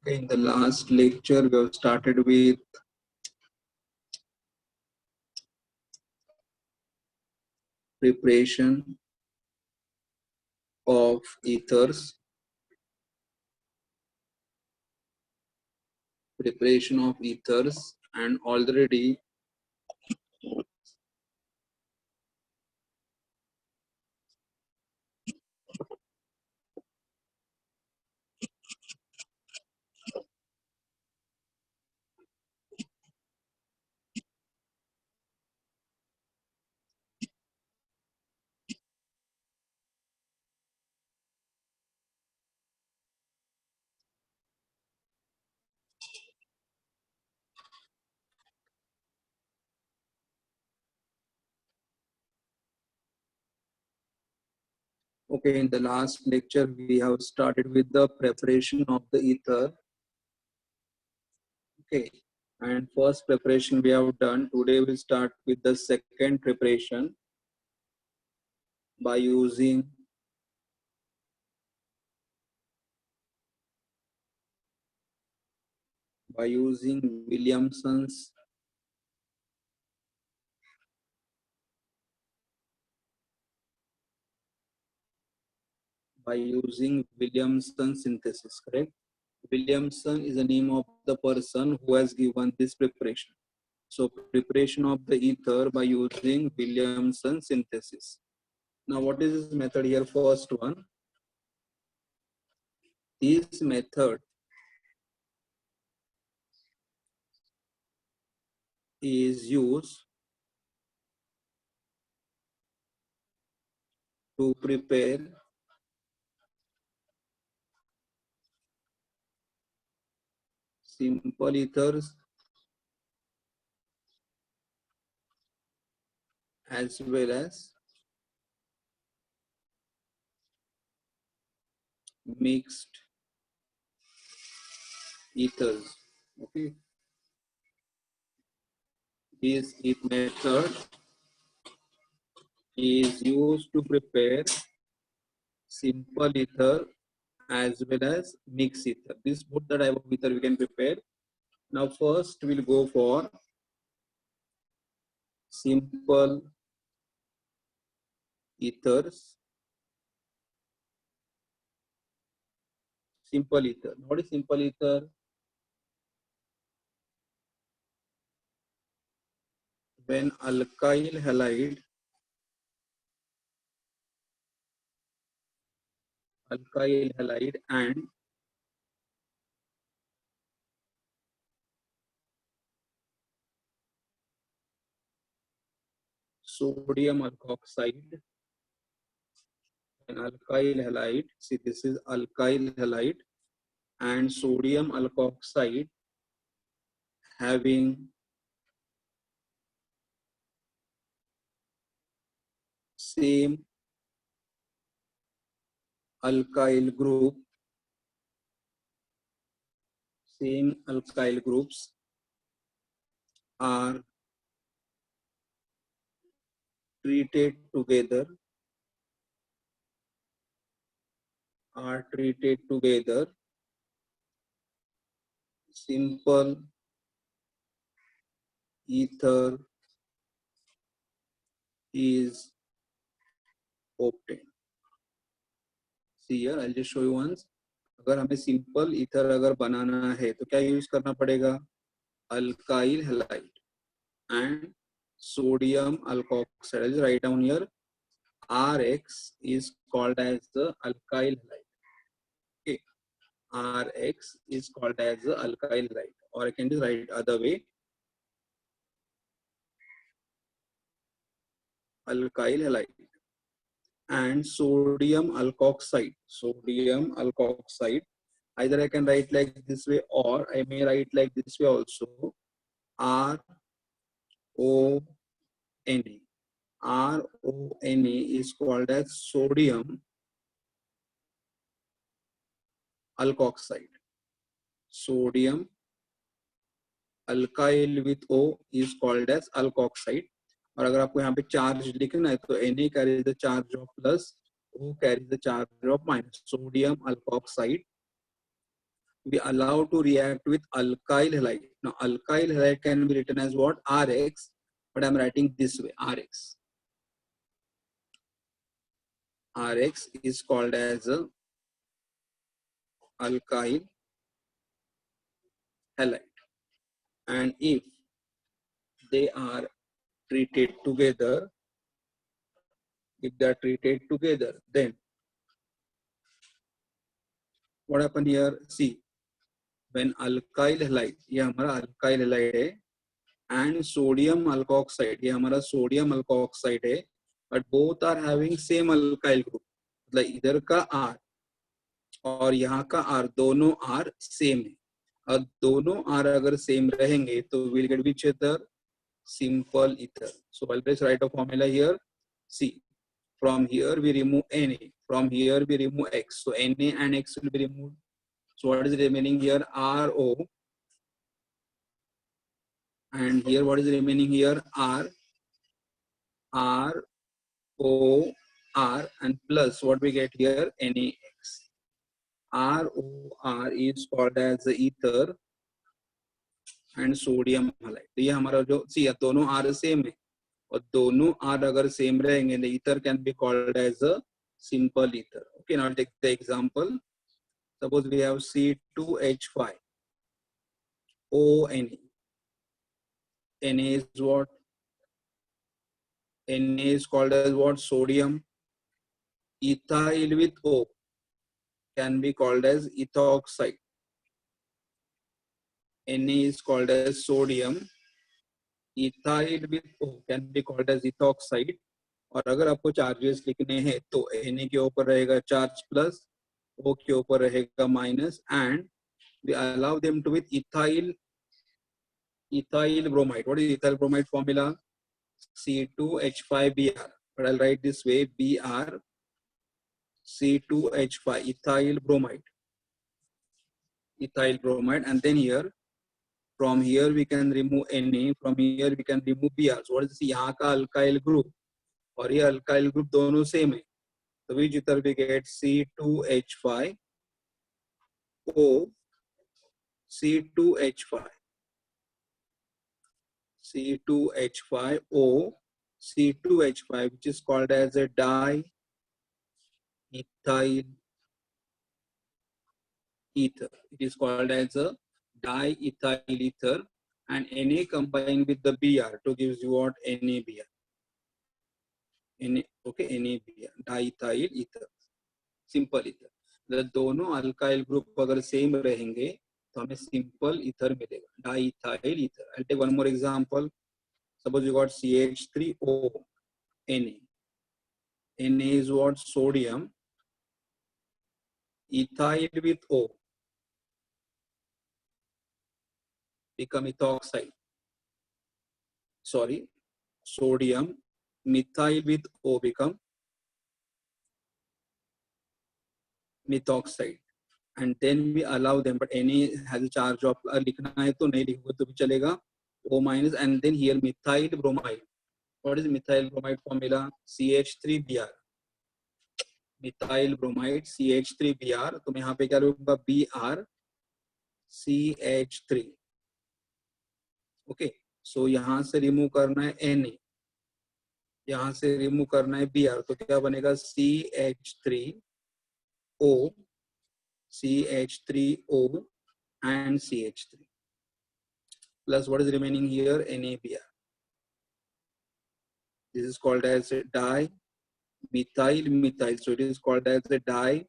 Okay, in the last lecture, we have started with preparation of ethers, and already okay, in the last lecture, we have started with the preparation of the ether. Okay, and first preparation we have done. Today we'll start with the second preparation by using Williamson's synthesis, correct? Williamson is the name of the person who has given this preparation. So preparation of the ether by using Williamson synthesis. Now what is this method here? First one, this method is used to prepare simple ethers as well as mixed ethers. Okay, this method is used to prepare simple ether as well as mixed ether. This both the type of ether we can prepare. Now first we'll go for simple ethers. Simple ether. What is simple ether? When alkyl halide and sodium alkoxide, see this is alkyl halide and sodium alkoxide having same alkyl group, same alkyl groups are treated together, simple ether is obtained. See here, I'll just show you once. अगर हमें simple ether अगर बनाना है तो क्या use करना पड़ेगा? Alkyl halide and sodium alkoxide. I'll write down here. Rx is called as the alkyl halide. Okay, Rx is called as the alkyl halide, or I can just write it other way. Alkyl halide and sodium alkoxide. Either I can write like this way, or I may write like this way also. RONA. RONA is called as sodium alkoxide. Sodium alkyl with O is called as alkoxide. और अगर आपको यहाँ पे charge लिखना है तो Na carries the charge of plus, O carries the charge of minus. Sodium alkoxide we allow to react with alkyl halide. Now alkyl halide can be written as what? Rx, but I'm writing this way, Rx. Rx is called as a alkyl halide. And if they are treated together, then what happen here? See, when alkyl halide, ये हमारा alkyl halide है, and sodium alkoxide, ये हमारा sodium alkoxide है, but both are having same alkyl group. मतलब इधर का R और यहाँ का R दोनों R सेम है. और दोनों R अगर सेम रहेंगे तो we'll get which ether? Simple ether. So I'll just write a formula here. See, from here we remove Na, from here we remove X. So Na and X will be removed. So what is remaining here? RO. And here what is remaining here? R, O, R, and plus what we get here? NaX. ROR is called as the ether and sodium halide. तो ये हमारा जो सी दोनों R same है और दोनों R अगर same रहेंगे, the ether can be called as a simple ether. Okay, now I'll take the example. Suppose we have C2H5 ONA. Na is what? Na is called as what? Sodium. Ethyl with O can be called as ethoxide. Na is called as sodium. Ethyl with O can be called as ethoxide. और अगर आपको charges लिखने हैं तो Na के ऊपर रहेगा charge plus, O के ऊपर रहेगा minus, and we allow them to with ethyl bromide. What is ethyl bromide formula? C2H5Br. But I'll write this way: Br C2H5 ethyl bromide. And then here, from here we can remove Na, from here we can remove Br. So what is this? यहाँ का alkyl group और ये alkyl group दोनों same है. So which ether we get? C2H5 O C2H5 C2H5O C2H5, which is called as a diethyl ether. It is called as a diethyl ether, and Na combined with the Br to gives you what? NaBr. Okay, NaBr, diethyl ether, simple ether. The दोनों alkyl group अगर same रहेंगे तो हमें simple ether मिलेगा, diethyl ether. I'll take one more example. Suppose you got CH3O Na. Na is what? Sodium. Ethyl with O become ethoxide. Sorry, sodium. Methyl with O become methoxide. And then we allow them, but Na has a charge of लिखना है तो नहीं लिखोगे तो भी चलेगा, O minus, and then here methyl bromide. What is methyl bromide formula? CH3Br. methyl bromide CH3Br. तो मैं यहाँ पे क्या लिखूंगा? Br CH3. ओके, सो यहाँ से रिमूव करना है Na, यहाँ से रिमूव करना है Br, तो क्या बनेगा? CH3O CH3O and CH3 plus what is remaining here? NaBr. This is called as a dimethyl methyl. So it is called as a dimethyl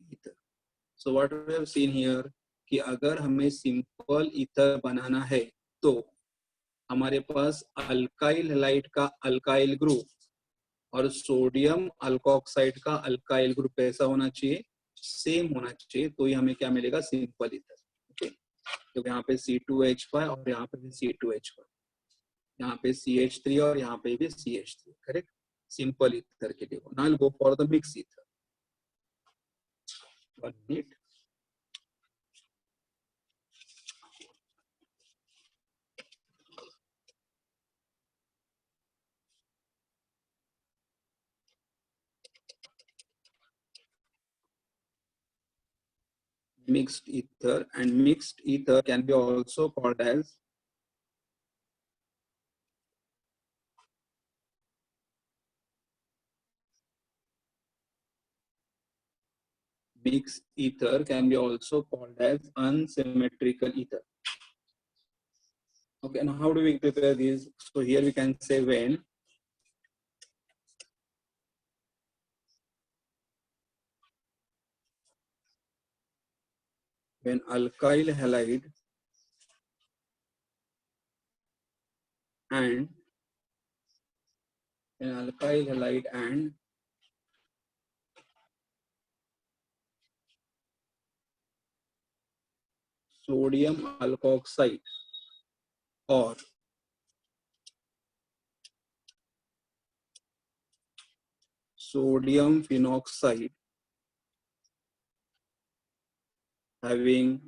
ether. So what we have seen here कि अगर हमें simple ether बनाना है तो हमारे पास alkyl halide का alkyl group और sodium alkoxide का alkyl group ऐसा होना चाहिए, सेम होना चाहिए, तो ये हमें क्या मिलेगा? Simple ether. ओके, तो यहाँ पे C2H5 और यहाँ पे भी C2H5, यहाँ पे CH3 और यहाँ पे भी CH3. करेक्ट, सिंपल ईथर के लिए. Now will go for the mix ether. 1 minute. mixed ether, and mixed ether can be also called as unsymmetrical ether. Okay, now how do we prepare these? So here we can say when alkyl halide and sodium alkoxide or sodium phenoxide having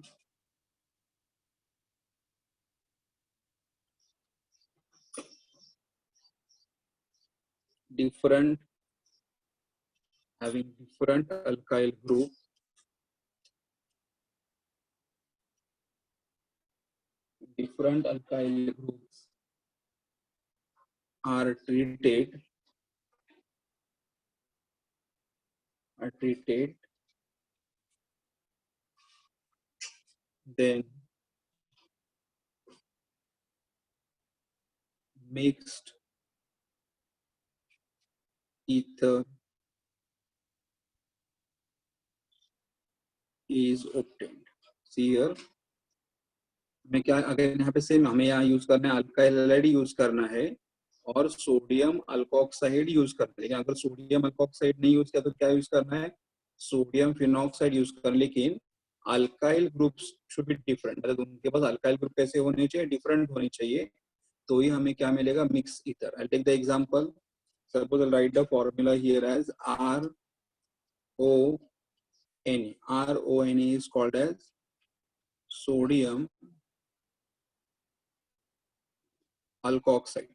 different alkyl groups are treated then mixed ether is obtained. See here, हमें क्या अगर यहाँ पे same हमें यहाँ use करना है alkyl halide use करना है और सोडियम अल्कोक्साइड यूज करना है, लेकिन अगर सोडियम अल्कोक्साइड नहीं यूज किया तो क्या यूज करना है, सोडियम फिनॉक्साइड यूज करना, लेकिन alkyl groups should be different, मतलब उनके पास अल्काइल ग्रुप कैसे होने चाहिए, डिफरेंट होने चाहिए, तो ही हमें क्या मिलेगा, mix ether. I take the example, suppose I write the formula here as RONA. RONA is called as sodium alkoxide.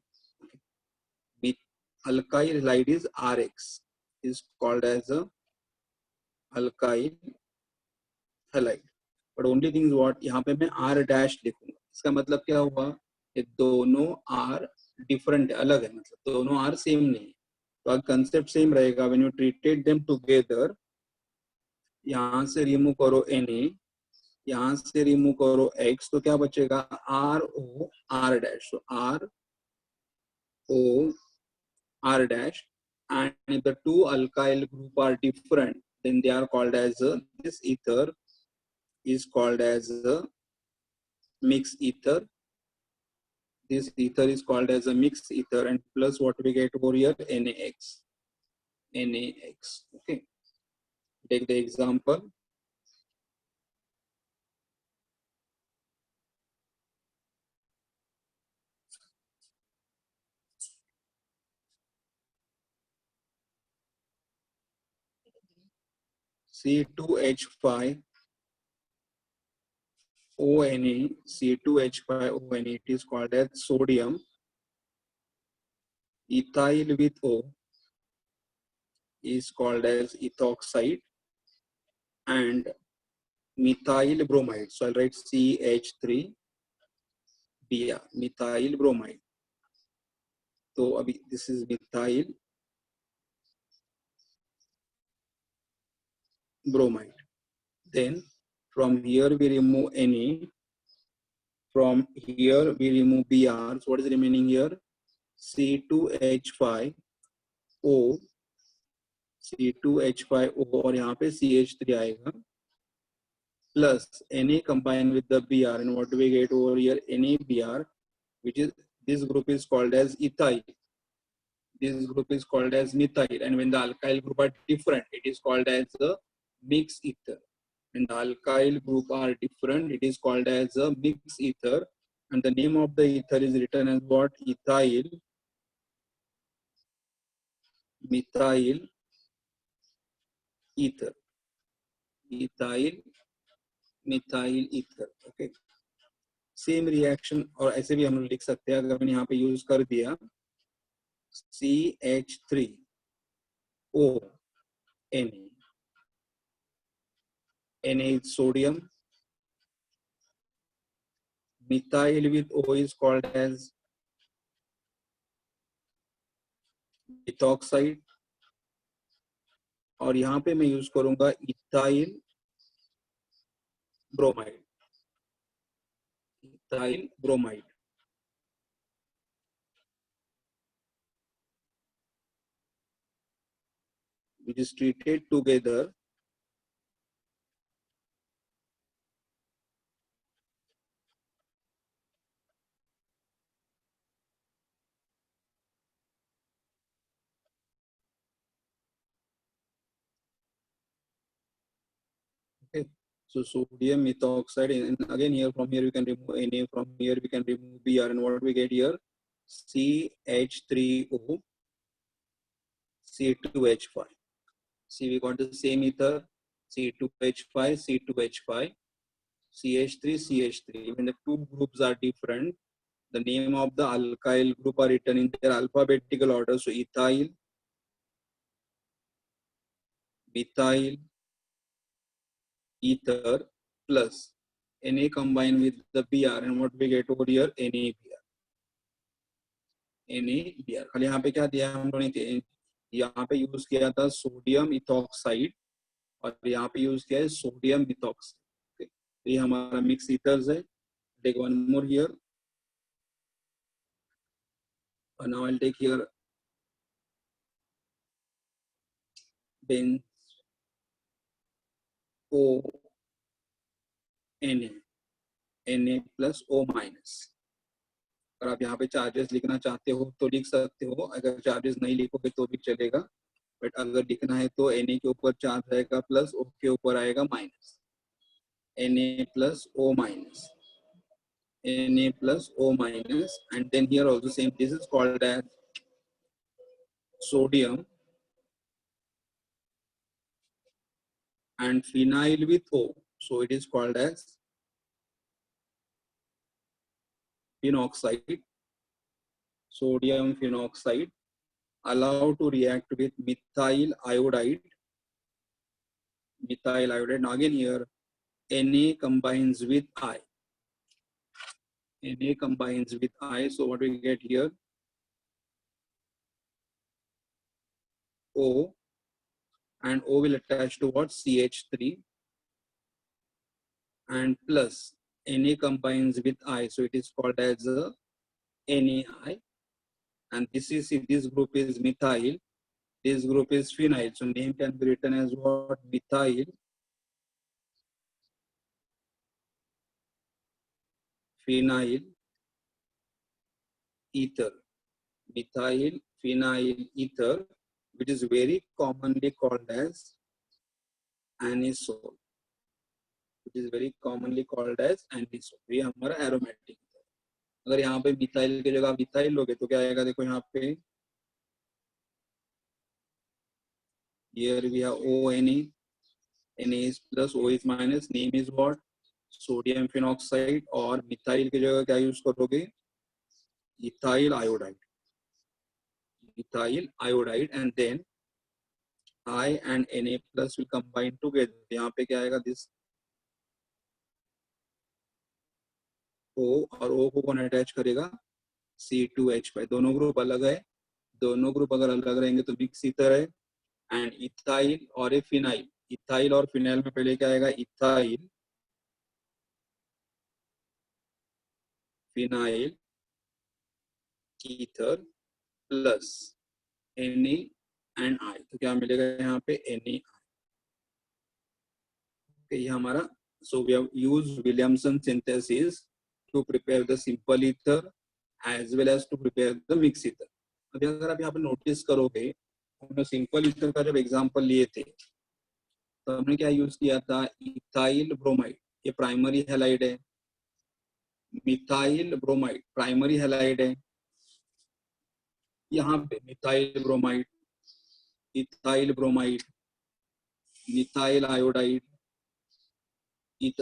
With alkyl halide is RX, is called as a alkyl halide. But only thing is what, यहाँ पे मैं R dash लिखूंगा, इसका मतलब क्या हुआ, ये दोनों R डिफरेंट अलग है, मतलब दोनों R सेम नहीं है, तो कंसेप्ट सेम रहेगा. When you treated them together, यहाँ से रिमूव करो Na, यहाँ से रिमूव करो X, तो क्या बचेगा, RO R dash. So RO R dash, and if the two alkyl group are different, then they are called as this ether is called as a mixed ether. This ether is called as a mixed ether, and plus what we get over here, NaX. Okay, take the example. C2H5 ONA, C2H5ONA, it is called as sodium. Ethyl with O is called as ethoxide, and methyl bromide. So I'll write CH3 Br, methyl bromide. So abhi, this is methyl bromide. Then from here we remove Na. From here we remove Br. So what is remaining here? C2H5O, C2H5O, और यहाँ पे CH3 आएगा, plus Na combined with the Br, and what do we get over here? NaBr, which is, this group is called as ethyl. This group is called as methyl, and when the alkyl group are different, it is called as a mixed ether. When the alkyl group are different, it is called as a mixed ether, and the name of the ether is written as what? Methyl ether. Methyl ether. Okay. Same reaction, और ऐसे भी हम लोग लिख सकते हैं, अगर मैंने यहाँ पे यूज कर दिया CH3ONA, Na is sodium. Methyl with O is called as methoxide. और यहाँ पे मैं यूज करूंगा ethyl bromide. Ethyl bromide which is treated together okay. So sodium methoxide, and again here from here we can remove Na, from here we can remove Br, and what we get here, CH3O C2H5. See, we got the same ether, C2H5 C2H5 CH3 CH3. When the two groups are different, the name of the alkyl group are written in their alphabetical order. So ethyl, methyl, ether plus Na combined with the Br, and what we get over here, NaBr. NaBr. खाली यहाँ पे क्या दिया हम लोगों ने, यहाँ पे यूज किया था सोडियम इथॉक्साइड और यहाँ पे यूज किया है सोडियम मिथॉक्साइड. तो ये हमारा मिक्स ईथर्स है. Take one more here. Now I'll take here benzo Na, Na plus O minus. अगर आप यहाँ पे चार्जेस लिखना चाहते हो तो लिख सकते हो, अगर चार्जेस नहीं लिखोगे तो भी चलेगा, बट अगर लिखना है तो Na के ऊपर चार्ज रहेगा प्लस, O के ऊपर आएगा minus. Na plus O minus, Na plus O minus, and then here also same, this is called as sodium and phenyl with O, so it is called as phenoxide. Sodium phenoxide allowed to react with methyl iodide. Methyl iodide. Now again here, Na combines with I. Na combines with I. So what we get here? O, and O will attach to what? CH3, and plus Na combines with I, so it is called as a NaI. And this group is methyl. This group is phenyl. So name can be written as what? Methyl phenyl ether. Methyl phenyl ether, which is very commonly called as anisole. Which is very commonly called as anisole. ये हमारा aromatic है. अगर यहाँ पे methyl की जगह methyl लोगे तो क्या आएगा? देखो यहाँ पे, here we have ONA. Na is plus, O is minus. Name is what? Sodium phenoxide. और मिथाइल की जगह क्या यूज करोगे? Ethyl iodide. Ethyl iodide, and then I and Na plus will combine together. यहाँ पे क्या आएगा? This O, और O को कौन अटैच करेगा? C2H5. दोनों ग्रुप अलग है. दोनों ग्रुप अगर अलग रहेंगे तो मिक्स ईथर है. एंड इथाइल और ए फिनाइल. इथाइल और फिनाइल में पहले क्या आएगा? Ethyl phenyl ether plus Na and I. तो क्या मिलेगा यहाँ पे? Na. ये हमारा. So we have used Williamson synthesis to prepare the simple ether as well as to prepare the mixed ether. अभी अगर आप यहाँ पे नोटिस करोगे, हमने सिंपल ईथर का जब एग्जांपल लिए थे तो हमने क्या यूज किया था? Ethyl bromide. ये प्राइमरी हैलाइड है. मिथाइल ब्रोमाइड प्राइमरी हैलाइड है. यहाँ पे methyl bromide, ethyl bromide, methyl iodide,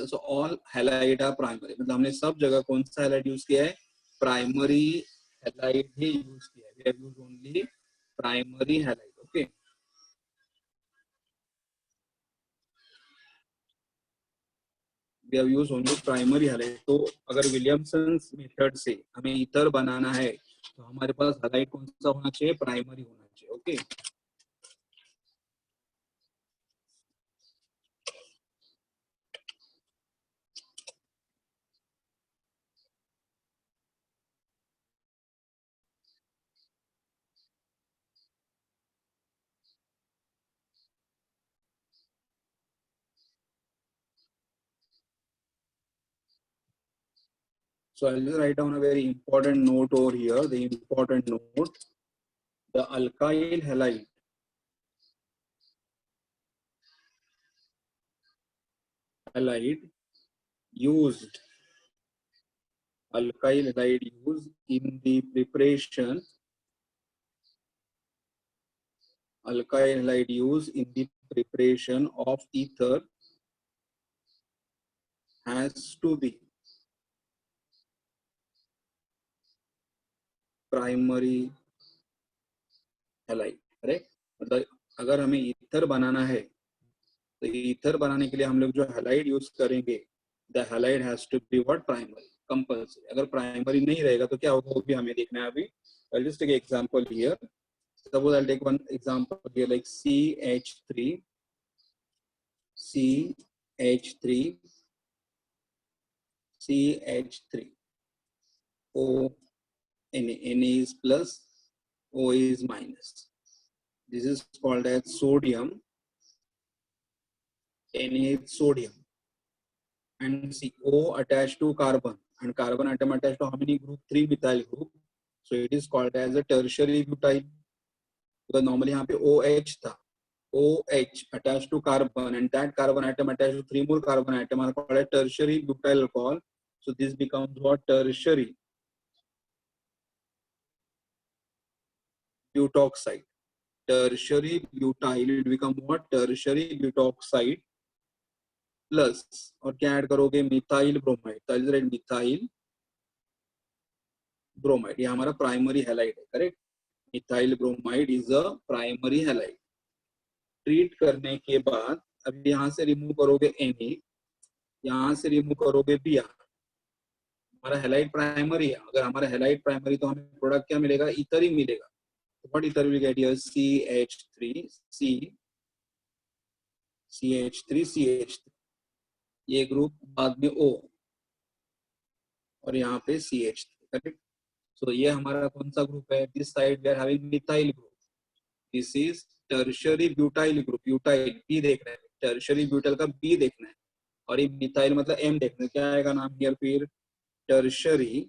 so all halide are primary. मतलब हमने सब जगह कौन सा हैलाइड यूज किया है? प्राइमरी हैलाइड ही यूज किया है. we have used only primary halide. Okay. We have used only primary halide. तो अगर विलियमसन्स मेथड से हमें ईथर बनाना है तो हमारे पास हैलाइड कौन सा होना चाहिए? प्राइमरी होना चाहिए। Okay, so I'll just write down a very important note over here. The important note: the alkyl halide used alkyl halide used in the preparation alkyl halide used in the preparation of ether has to be primary halide। Correct? मतलब अगर हमें ether बनाना है तो ether बनाने के लिए हम लोग जो हैलाइड यूज करेंगे, the halide has to be what? Primary, compulsory. अगर प्राइमरी नहीं रहेगा तो क्या होगा वो भी हमें देखना है। अभी I'll just take an example here. Suppose I'll take one example here like CH3 O Na is plus, O is minus. This is called as sodium. Na is sodium, and O attached to carbon, and carbon atom attached to how many group? 3 methyl group. So it is called as a tertiary butyl. Because normally यहाँ पे OH था, OH attached to carbon, and that carbon atom attached to 3 more carbon atom are called a tertiary butyl alcohol. So this becomes what? Tertiary butoxide. Tertiary butyl will become what? Tertiary butoxide plus, और क्या add करोगे? Methyl bromide. Methyl bromide, ये हमारा primary halide है। Correct? Methyl bromide is a primary halide. Treat करने के बाद अब यहाँ से रिमूव करोगे Na, यहाँ से रिमूव करोगे Br। हमारा हैलाइड प्राइमरी है। अगर हमारा हैलाइड प्राइमरी तो हमें प्रोडक्ट क्या मिलेगा? ईथर ही मिलेगा। तो what ether will get here? CH3 ये ग्रुप बाद में O, और यहाँ पे CH3। करेक्ट? सो ये हमारा कौन सा ग्रुप है? This side we are having methyl group. This is tertiary butyl group. Butyl बी देखना है, टर्शियरी ब्यूटाइल का बी देखना है, और ये मिथाइल मतलब एम देखना है। क्या आएगा नाम हियर? फिर tertiary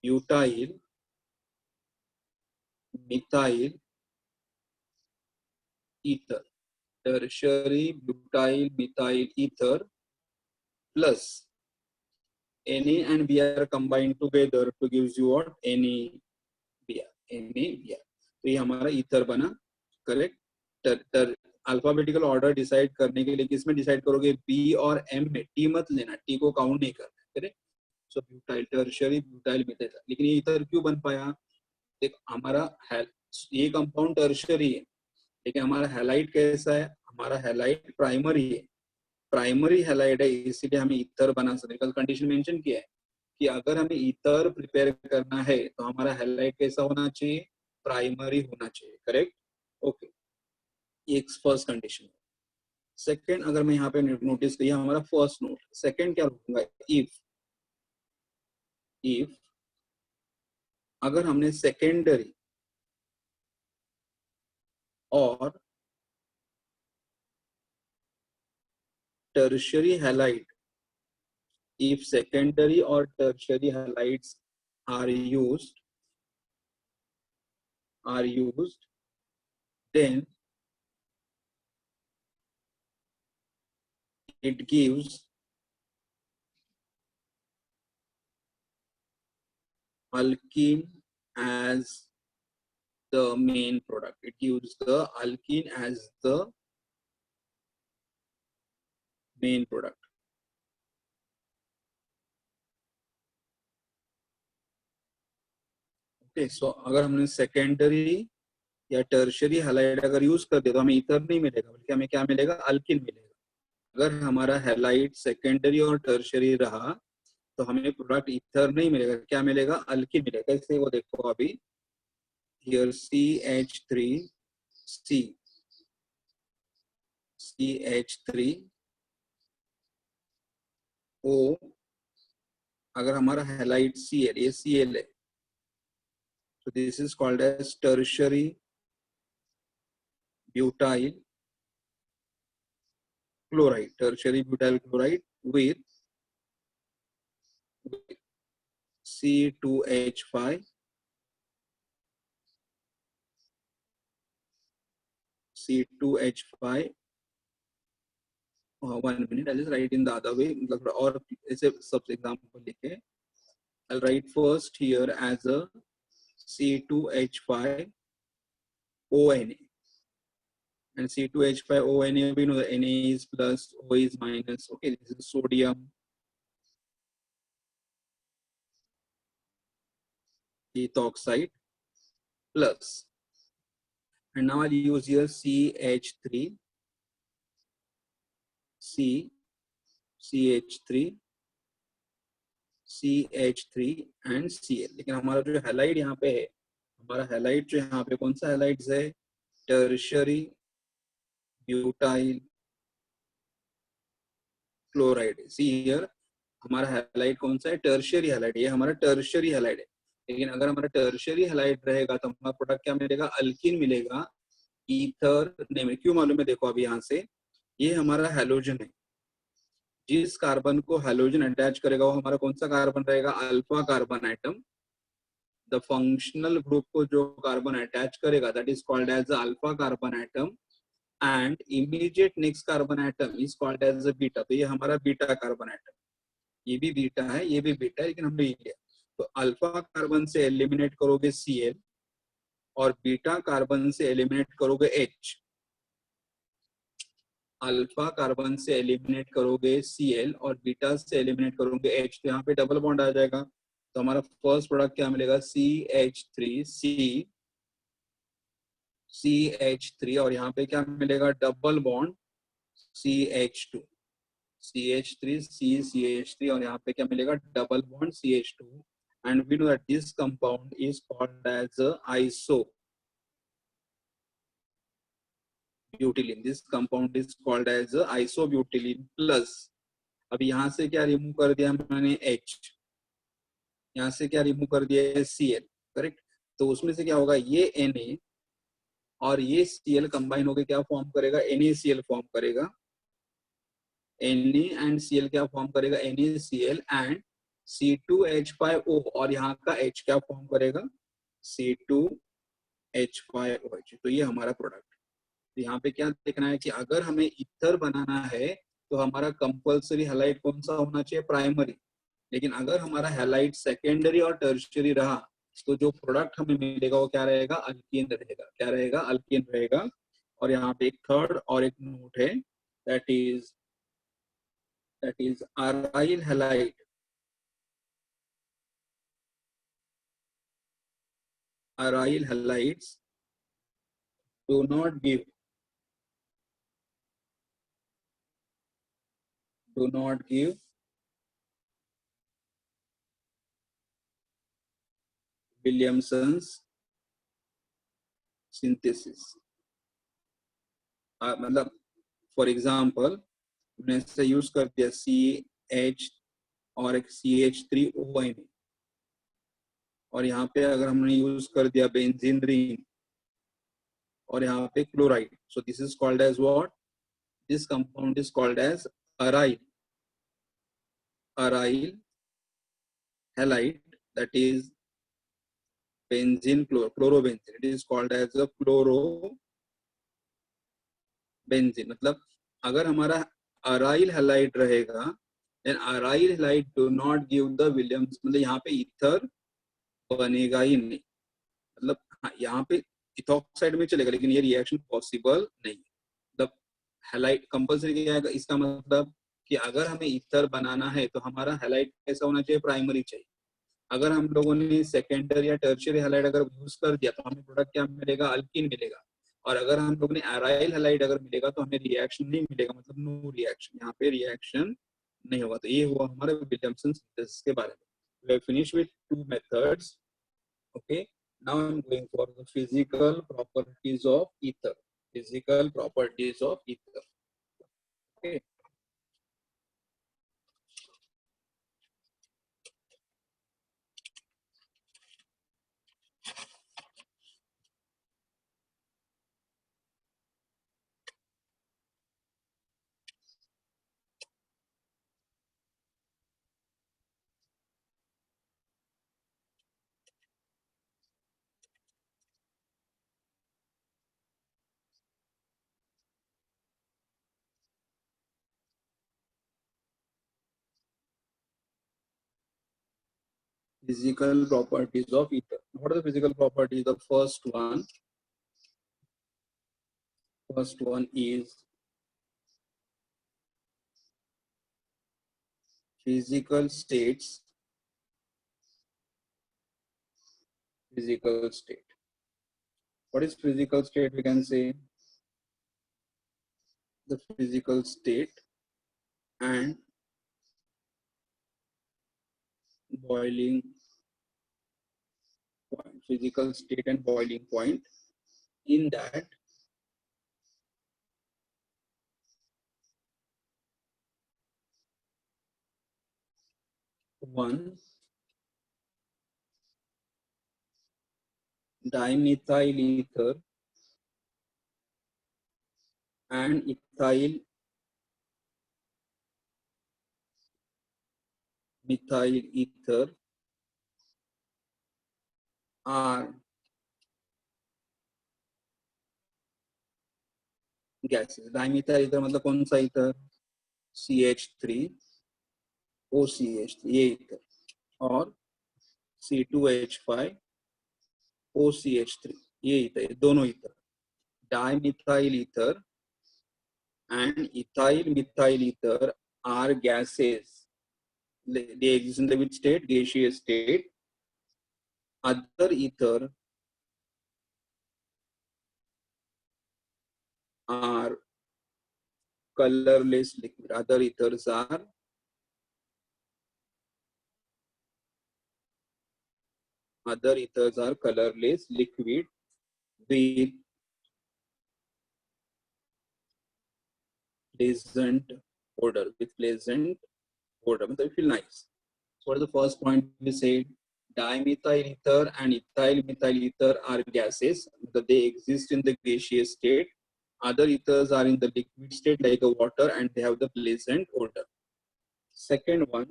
butyl methyl ether. tertiary butyl methyl ether plus Na and Br combined together to gives you what? NaBr। तो ये हमारा ईथर बना। करेक्ट? अल्फाबेटिकल ऑर्डर डिसाइड करने के लिए किसमें डिसाइड करोगे? बी और एम में। टी मत लेना, टी को काउंट नहीं करना। करेक्ट? सो ब्यूटाइल, टर्शियरी ब्यूटाइल मिथाइल। लेकिन ये ईथर क्यों बन पाया? देख, हमारा ये कंपाउंड टर्शियरी है, लेकिन हमारा हैलाइड कैसा है? हमारा हैलाइड प्राइमरी है। प्राइमरी हैलाइड है, इसीलिए हमें ईथर बना सकते हैं। कंडीशन मेंशन किया है कि अगर हमें ईथर प्रिपेयर करना है तो हमारा हैलाइड कैसा होना चाहिए? प्राइमरी होना चाहिए। करेक्ट? ओके, एक फर्स्ट कंडीशन। सेकंड, अगर मैं यहाँ पे नोटिस किया, हमारा फर्स्ट नोट। सेकंड क्या होगा? इफ अगर हमने सेकेंडरी और tertiary halide, if secondary or tertiary halides are used, then it gives alkene as the main product. It gives the alkene as the main product. Okay, so अगर हमने secondary या tertiary halide अगर use कर दे तो हमें ether नहीं मिलेगा, बल्कि हमें क्या मिलेगा? अल्किन मिलेगा। अगर हमारा हैलाइड सेकेंडरी और टर्शियरी रहा तो हमें प्रोडक्ट ईथर नहीं मिलेगा, क्या मिलेगा? अल्किन मिलेगा। कैसे? वो देखो अभी, हियर CH3 CH3 O, अगर हमारा हैलाइड Cl, ये Cl है, so this is called as tertiary butyl chloride, tertiary butyl chloride with C2H5 C2H5 1 minute, I'll just write in the other way, मतलब और ऐसे सब एग्जाम्पल लिखे। I'll write first here as a C2H5 ONA, and C2H5 ONA, we know that Na is plus, O is minus. Okay, this is sodium ethoxide plus, and now I'll use here CH3 CH3 and Cl। लेकिन हमारा जो halide यहाँ पे है, हमारा halide जो यहाँ पे कौन सा हैलाइड्स है? Tertiary butyl chloride. See here, हमारा हैलाइड कौन सा है? Tertiary halide. ये हमारा टर्शियरी हैलाइड है। लेकिन अगर हमारा टर्शियरी हैलाइड रहेगा तो हमारा प्रोडक्ट क्या मिलेगा? अल्किन मिलेगा, ईथर नहीं। क्यों मालूम है? देखो अभी यहाँ से, ये हमारा हैलोजन है, जिस कार्बन को हैलोजन अटैच करेगा वो हमारा कौन सा कार्बन रहेगा? Alpha carbon atom. The functional group को जो कार्बन अटैच करेगा that is called as alpha carbon atom, and immediate next carbon atom is called as a beta. तो ये हमारा बीटा कार्बन एटम, ये भी बीटा है, ये भी बीटा है, लेकिन हमने ये लिया। तो अल्फा कार्बन से एलिमिनेट करोगे Cl और बीटा कार्बन से एलिमिनेट करोगे H। अल्फा कार्बन से एलिमिनेट करोगे Cl और बीटा से एलिमिनेट करोगे H, तो यहाँ पे डबल बॉन्ड आ जाएगा। तो हमारा फर्स्ट प्रोडक्ट क्या मिलेगा? CH3 और यहाँ पे क्या मिलेगा? डबल बॉन्ड CH2 CH3 और यहाँ पे क्या मिलेगा? Double bond CH2, and we know that this compound is called as isobutylene. This compound is called as isobutylene plus, अब यहाँ से क्या रिमूव कर दिया मैंने? H, यहाँ से क्या रिमूव कर दिया है? Cl, correct. तो उसमें से क्या होगा? ये Na और ये Cl कंबाइन होकर क्या फॉर्म करेगा? NaCl फॉर्म करेगा। Na एंड Cl क्या फॉर्म करेगा? NaCl एंड C2H5O, और यहाँ का H क्या फॉर्म करेगा? C2H5OH। तो ये हमारा प्रोडक्ट। तो यहाँ पे क्या देखना है कि अगर हमें ईथर बनाना है तो हमारा कंपल्सरी हैलाइड कौन सा होना चाहिए? प्राइमरी। लेकिन अगर हमारा हैलाइड सेकेंडरी और टर्शियरी रहा तो जो प्रोडक्ट हमें मिलेगा वो क्या रहेगा? अल्कीन रहेगा। क्या रहेगा? अल्कीन रहेगा। और यहाँ पे एक थर्ड और एक नोट है, that is aryl halide. Aryl halides do not give Williamson's synthesis। मतलब फॉर एग्जाम्पल मैंने से यूज कर दिया CH और एक CH3ONA, और यहाँ पे अगर हमने यूज कर दिया बेंजीन रिंग और यहाँ पे chloride, so this is called as what? This compound is called as aryl halide, that is benzene chlorobenzene। It is called as a chlorobenzene। मतलब अगर हमारा अराइल हैलाइड रहेगा then aryl halide do not give the Williams, मतलब यहाँ पे ether बनेगा ही नहीं। मतलब यहाँ पे इथॉक्साइड में चलेगा लेकिन ये रिएक्शन पॉसिबल नहीं। मतलब हैलाइड कंपल्सरी क्या है? इसका मतलब कि अगर हमें ईथर बनाना है तो हमारा हैलाइड कैसा होना चाहिए? प्राइमरी चाहिए। अगर हम लोगों ने सेकेंडरी या टर्शियरी हैलाइड अगर यूज कर दिया तो हमें प्रोडक्ट क्या मिलेगा? अल्कीन मिलेगा। और अगर हम लोग ने एराइल हैलाइड अगर मिलेगा तो हमें रिएक्शन नहीं मिलेगा, मतलब नो रिएक्शन, यहाँ पे रिएक्शन नहीं होगा। तो ये हुआ हमारे विलियमसन सिंथेसिस के बारे में। We finish with two methods. Okay, now I am going for the physical properties of ether. Physical properties of ether. Okay, physical properties of ether. What are the physical properties? The first one is physical states. Physical state. What is physical state? We can say the physical state and boiling point. Physical state and boiling point. In that, one dimethyl ether and methyl ether are gases. Dimethyl ether मतलब कौन सा ether? CH3 OCH3 ये ether, और C2H5 OCH3 ये ether, ये दोनों ether. Dimethyl ether and ethyl methyl ether are gases. They exist in the which state? Gaseous state. Other ether are colorless liquid. Other ethers are colorless liquid with pleasant odor. With pleasant odor, they feel nice. So what is the first point we said? Dimethyl ether and ethyl methyl ether are gases. They exist in the gaseous state. Other ethers are in the liquid state like a water, and they have the pleasant odor. Second one,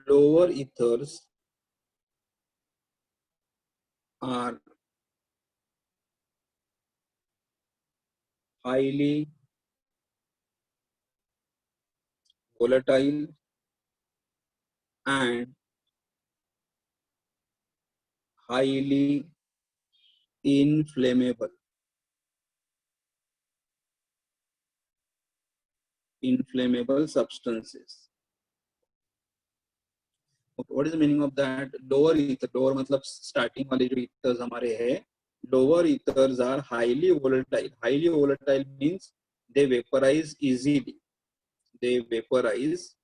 lower ethers are highly volatile and highly inflammable. Inflammable substances. What is the meaning of that? Lower ether, lower मतलब starting वाले जो ethers हमारे हैं, lower ethers are highly volatile. Highly volatile means they vaporize easily. They vaporize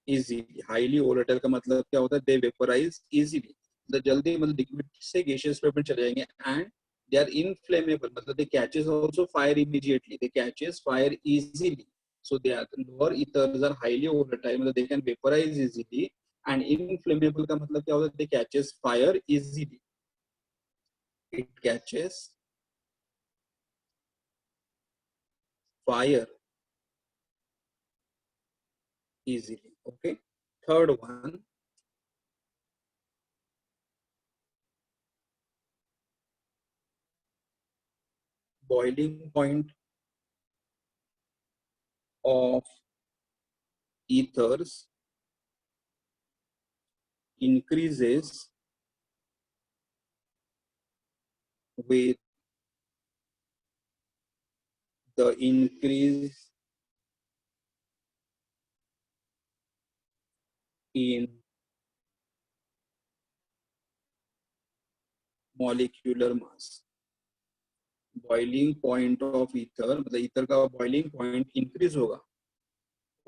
easily. Highly volatile का मतलब क्या होता है? They vaporize easily. The जल्दी मतलब liquid से gaseous में चले जाएंगे, and they are inflammable. मतलब they catches also fire immediately. They catches fire easily. So they are lower ethers are highly volatile. मतलब they can vaporize easily. And inflammable का मतलब क्या होता है? They catches fire easily. It catches fire easily. Okay. Third one, boiling point of ethers increases with the increase in molecular mass. Boiling point of ether मतलब ether का boiling point increase होगा।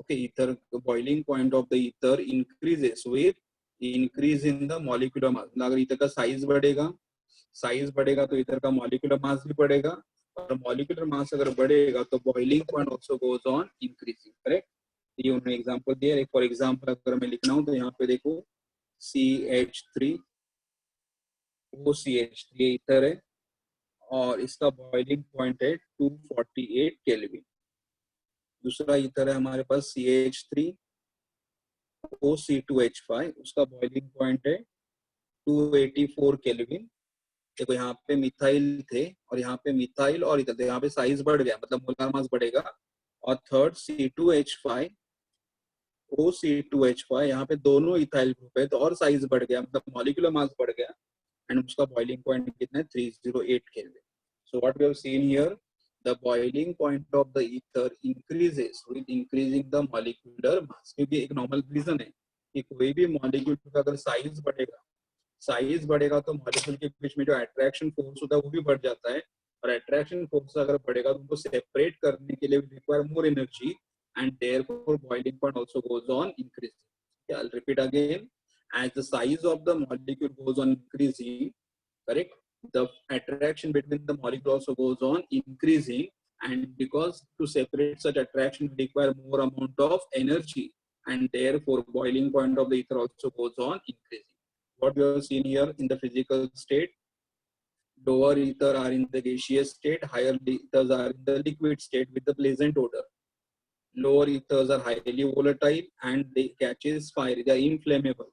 Okay, ether boiling point of the ether increases with increase in the molecular mass. अगर ether का size बढ़ेगा तो ether का molecular mass भी बढ़ेगा, और मॉलिक्यूलर मास अगर बढ़ेगा तो boiling point also goes on increasing. Correct. ये उन्होंने एग्जांपल दिया। फॉर एग्जांपल अगर मैं लिखना हूं तो यहाँ पे देखो CH3 OCH3 ईथर है और इसका बॉइलिंग पॉइंट है 248 केल्विन। दूसरा ईथर है हमारे पास CH3 OC2H5, उसका बॉइलिंग पॉइंट है 284 केल्विन। देखो यहाँ पे मिथाइल थे और यहाँ पे मिथाइल और इधर यहाँ पे साइज बढ़ गया, मतलब मोलर मास बढ़ेगा। और थर्ड C2H5 OC2H5, यहाँ पे दोनों इथाइल ग्रुप है तो और साइज बढ़ गया, मतलब मॉलिक्यूलर मास बढ़ गया। एंड उसका बॉइलिंग पॉइंट कितना है 308 kelvin. So what we have seen here, the boiling point of the ether increases with increasing the molecular mass। क्योंकि एक नॉर्मल रीजन है कि कोई भी मॉलिक्यूल का अगर साइज बढ़ेगा तो मॉलिक्यूल के बीच में जो अट्रैक्शन फोर्स होता है वो भी बढ़ जाता है, और अट्रैक्शन फोर्स अगर बढ़ेगा तो उनको सेपरेट करने के लिए require more energy, and therefore boiling point also goes on increasing. I will repeat again, as the size of the molecule goes on increasing, correct, the attraction between the molecule also goes on increasing, and because to separate such attraction we require more amount of energy, and therefore boiling point of the ether also goes on increasing. What we have seen here in the physical state, lower ether are in the gaseous state, higher ethers are in the liquid state with the pleasant odor. Lower ethers are highly volatile and they catches fire, they are inflammable,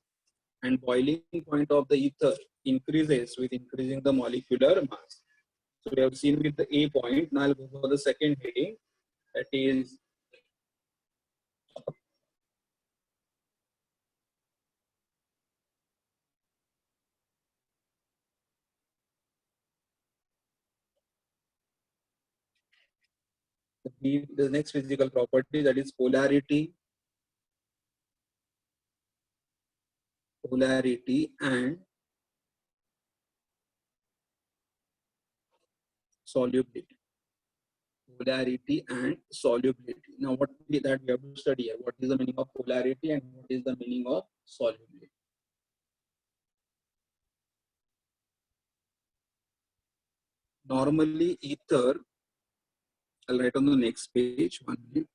and boiling point of the ether increases with increasing the molecular mass. So we have seen with the A point. Now I'll go for the second heading, that is the next physical property, that is polarity and solubility. Polarity and solubility. Now what that we have to study here, what is the meaning of polarity and what is the meaning of solubility. Normally ether, I'll write on the next page, 1 minute.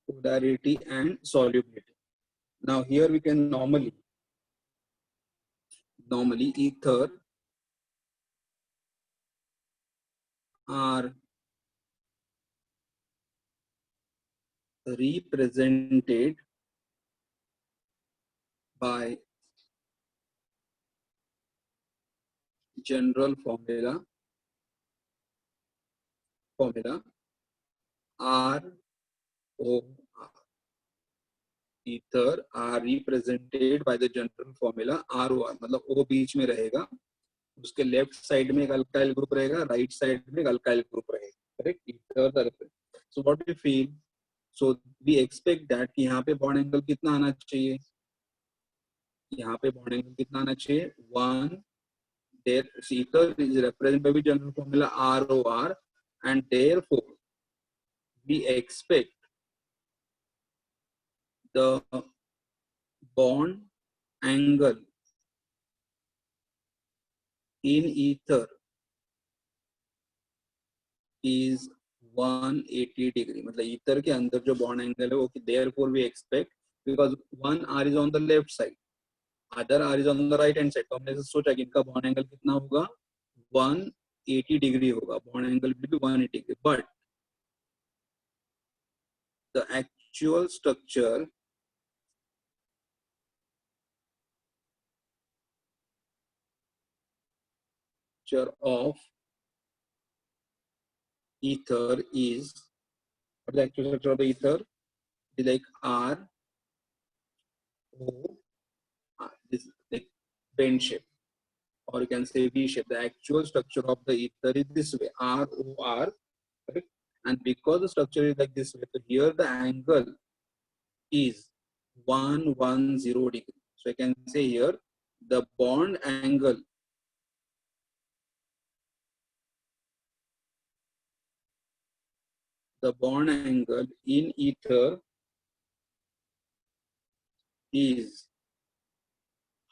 Polarity and solubility. Now here we can normally ether are represented by general formula R O R. Ether are represented by the general formula ROR, मतलब O बीच में रहेगा, उसके left side में एक alkyl group रहेगा, right side में एक अल्काइल ग्रुप रहेगा। Correct. Ether, so what we feel, so we expect that कि यहाँ पे बॉन्ड एंगल कितना आना चाहिए, यहाँ पे बॉन्ड एंगल कितना आना चाहिए 1। there ether is represented by the general formula ROR, and therefore we expect the bond angle in ether is 180 degree। मतलब ether के अंदर जो bond angle है वो therefore we expect, because one R is on the left side, other R is on the right hand side, तो हमने सोचा कि इनका bond angle कितना होगा 180 degree होगा, bond angle will be 180 degree, but the actual structure of ether is What is the actual structure of the ether? It is like R O, this is like bend shape, or you can say V shape. The actual structure of the ether is this way, R O R, correct? And because the structure is like this way, so here the angle is 110 degree. So I can say here the bond angle in ether is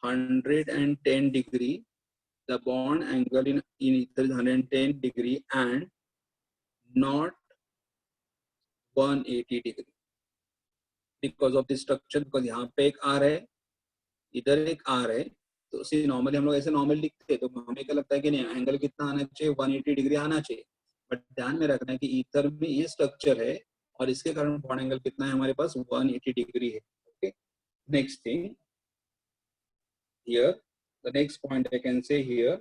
110 degree. The bond angle in ether is 110 degree and not 180 degree because of this structure. Because यहाँ पे एक R है, इधर एक R है, तो सी normally हम लोग ऐसे नॉर्मल लिखते हैं, तो हमें क्या लगता है कि नहीं एंगल कितना आना चाहिए, 180 डिग्री आना चाहिए. बट ध्यान में रखना है कि ईथर में ये स्ट्रक्चर है और इसके कारण बॉन्ड एंगल कितना है हमारे पास, 180 डिग्री है. Okay, next thing here, the next point I can say here,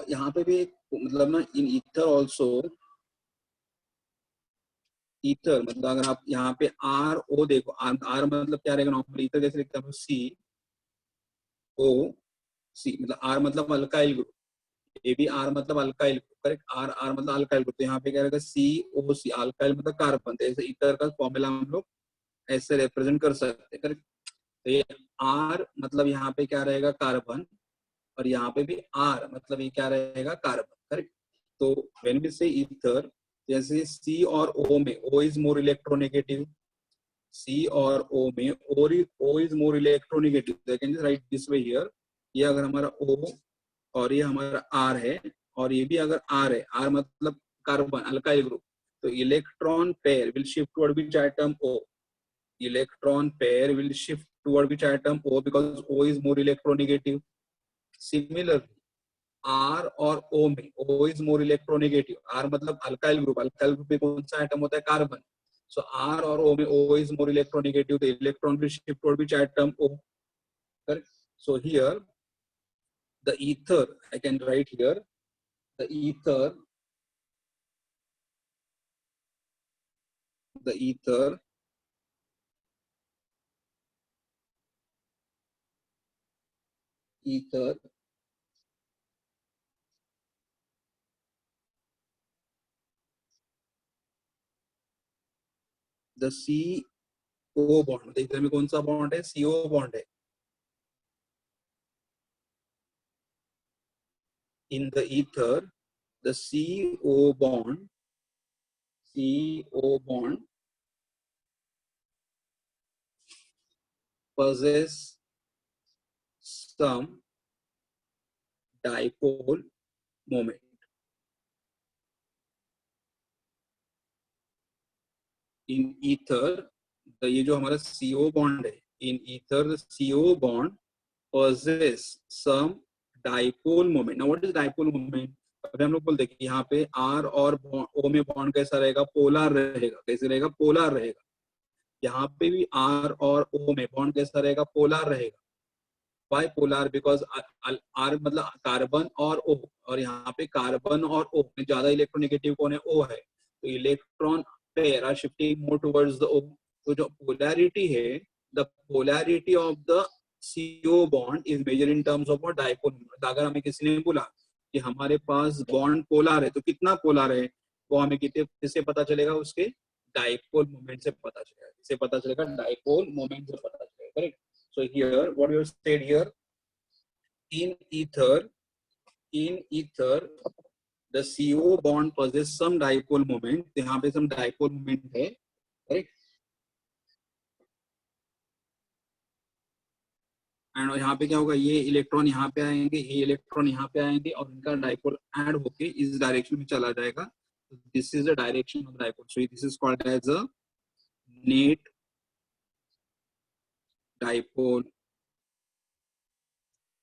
यहाँ पे भी मतलब ना इन ईथर ऑल्सो, ईथर मतलब अगर आप यहाँ पे आर ओ देखो, आर मतलब क्या रहेगा नॉर्मल ईथर कैसे लिखते हैं, सी ओ सी, मतलब आर मतलब अल्काइल ग्रुप, ए भी आर मतलब alkyl group, correct. R R मतलब अल्काइल ग्रुप, तो यहाँ पे क्या रहेगा सी ओ सी, अल्काइल मतलब कार्बन. तो ऐसे ईथर का फॉर्मूला हम लोग ऐसे रिप्रेजेंट कर सकते हैं, करेक्ट. तो ये आर मतलब यहाँ पे क्या रहेगा कार्बन, और यहाँ पे भी आर मतलब ये क्या रहेगा कार्बन, करेक्ट. तो व्हेन वी से ईथर, जैसे सी और ओ में ओ इज मोर इलेक्ट्रोनेगेटिव, सी और ओ में ओ इज मोर इलेक्ट्रोनेगेटिव, तो I can just right this way here. ये अगर हमारा ओ और ये हमारा आर है, और ये भी अगर आर है, आर मतलब कार्बन अल्काइल ग्रुप, तो electron pair will shift toward which atom, O. Electron pair will shift toward which atom, O, because O is more electronegative. Similarly R और O में O is more electronegative, R मतलब alkyl group, alkyl group में कौन सा atom होता है carbon. So R और O में O इज मोर इलेक्ट्रोनेगेटिव, तो electron will shift toward which atom, O, correct. So here the ether, I can write here the ether, the ether ether the CO bond, इधर में कौन सा bond है, CO bond है. In the ether the CO bond possess some dipole moment. In ether, the ये जो हमारा CO bond है, in ether the CO bond possess some dipole moment. Now what is dipole moment? अभी हम लोग बोलते हैं कि यहाँ पे R और O में बॉन्ड कैसा रहेगा, पोलर रहेगा. कैसे रहेगा, पोलर रहेगा. यहाँ पे भी R और O में बॉन्ड कैसा रहेगा, पोलर रहेगा. वाई पोलर, बिकॉज आर मतलब कार्बन और ओ, और यहाँ पे कार्बन और ओ में ज्यादा इलेक्ट्रोनेगेटिव कौन है, ओ है. तो electron pair are shifting more towards the O. तो जो पोलैरिटी है, the polarity of the CO bond is major in terms of dipole moment. अगर हमें किसी ने बोला कि हमारे पास बॉन्ड पोलर है, तो कितना पोलर है वो हमें किससे पता चलेगा, उसके डाइपोल मोमेंट से पता चलेगा. इससे पता चलेगा डाइपोल मोमेंट से पता चलेगा, correct. So here, what you said here, in ether, the CO bond possess some dipole moment. यहाँ पे some dipole moment है, correct? And यहाँ पे क्या होगा, ये इलेक्ट्रॉन यहाँ पे आएंगे, ये इलेक्ट्रॉन यहाँ पे आएंगे, और इनका डाइपोल ऐड होके इस डायरेक्शन में चला जाएगा. This is the direction of dipole. So this is called as a net dipole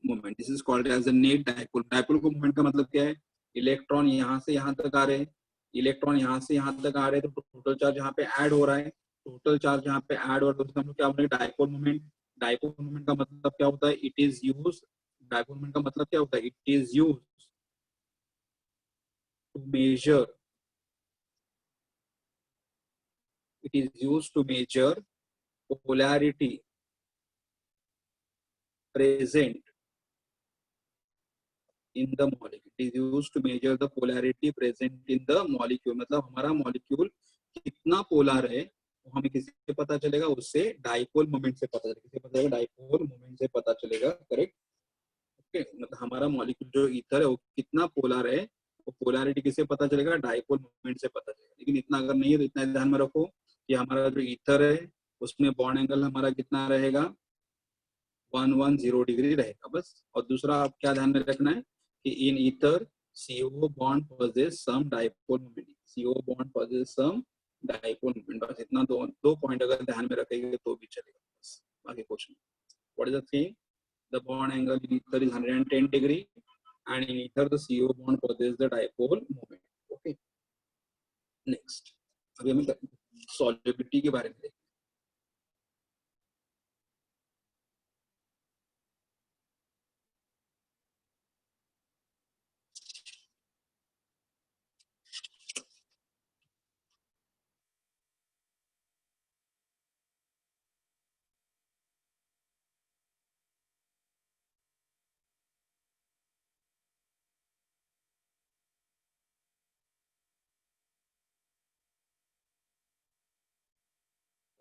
moment. This is called as a net dipole. Dipole को मोमेंट का मतलब क्या है, इलेक्ट्रॉन यहाँ से यहाँ तक आ रहे हैं, इलेक्ट्रॉन यहाँ से यहाँ तक आ रहे हैं, तो टोटल चार्ज यहाँ पे ऐड हो रहा है. टोटल चार्ज यहाँ पे ऐड हो रहा है, तो हम लोग क्या बोलेंगे, डाइपोल मोमेंट. डाइपोल मोमेंट का मतलब क्या होता है, it is use dipole moment का मतलब क्या होता है? It is use to measure, it is used to measure polarity present in the molecule. It is used to measure the polarity present in the molecule. मतलब हमारा molecule कितना polar है वो हमें किससे पता चलेगा? उससे डाइपोल मोमेंट से पता चलेगा। किससे पता चलेगा? डाइपोल मोमेंट से पता चलेगा। करेक्ट। ओके, मतलब हमारा मॉलिक्यूल जो ईथर है वो कितना पोलर है, वो पोलैरिटी किससे पता चलेगा? डाइपोल मोमेंट से पता चलेगा। लेकिन इतना अगर नहीं है तो इतना ध्यान में रखो कि हमारा जो ईथर है उसमें बॉन्ड एंगल हमारा कितना रहेगा? 110 डिग्री रहेगा बस। और दूसरा आप क्या ध्यान में रखना है कि in ether CO bond possess some dipole moment, CO bond possess some dipole moment. बस इतना दो पॉइंट अगर ध्यान में रखेंगे तो भी चलेगा बस। बाकी question, what is the thing? The bond angle in ether is 110 degree and in ether the CO bond possess the dipole moment. Okay, next अभी हमें सॉल्युबिलिटी के बारे में देखते हैं।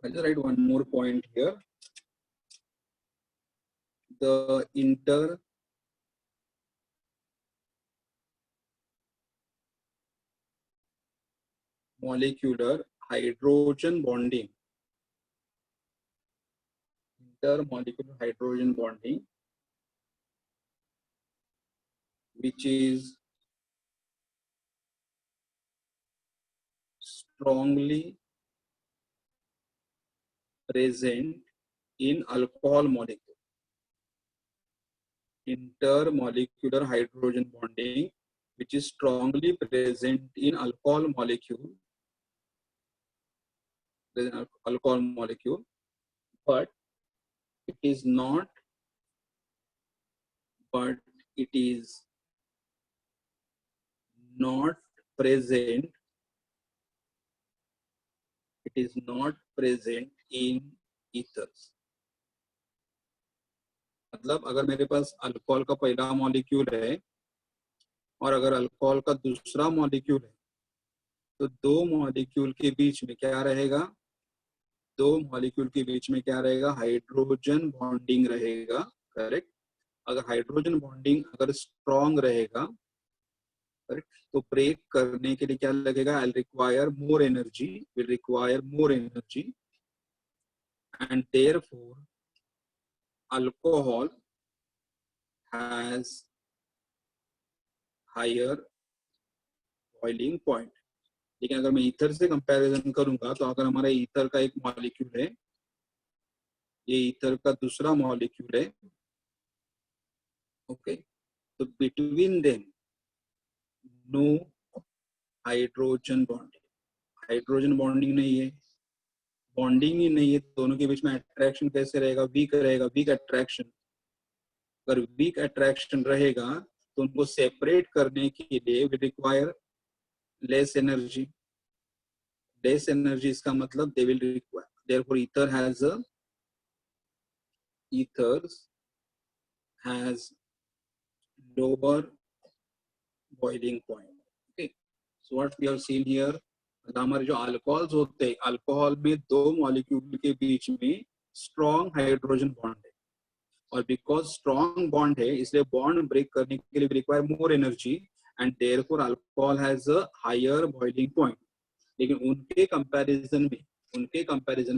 I'll just write one more point here. The intermolecular hydrogen bonding, which is strongly present in alcohol molecule. Intermolecular hydrogen bonding, which is strongly present in alcohol molecule, but it is not present. It is not present in ethers. मतलब अगर मेरे पास alcohol का पहला molecule है और अगर alcohol का दूसरा मॉलिक्यूल है तो दो मॉलिक्यूल के बीच में क्या रहेगा? दो मॉलिक्यूल के बीच में क्या रहेगा? हाइड्रोजन बॉन्डिंग रहेगा। करेक्ट। अगर हाइड्रोजन बॉन्डिंग अगर स्ट्रॉन्ग रहेगा, करेक्ट, तो ब्रेक करने के लिए क्या लगेगा? I'll require more energy, will require more energy, and therefore alcohol has higher boiling point. लेकिन अगर मैं ईथर से कंपैरिजन करूंगा तो अगर हमारा ईथर का एक मॉलिक्यूल है, ये ईथर का दूसरा मॉलिक्यूल है, ओके, तो between them no hydrogen bonding, hydrogen bonding नहीं है, बॉन्डिंग ही नहीं है, दोनों के बीच में अट्रैक्शन कैसे रहेगा? वीक रहेगा, वीक अट्रैक्शन। अगर वीक अट्रैक्शन रहेगा तो उनको सेपरेट करने के लिए we require less energy. Less energy इसका मतलब they will require, therefore ethers has lower boiling point. Okay, so what we have seen here, हमारे जो अल्कोहल्स होते हैं, अल्कोहल में दो मॉलिक्यूल के बीच में स्ट्रॉन्ग हाइड्रोजन बॉन्ड है और बिकॉज स्ट्रॉन्ग बॉन्ड है इसलिए बॉन्ड ब्रेक करने के लिए require more energy and therefore alcohol has a higher boiling point. लेकिन उनके कंपैरिजन में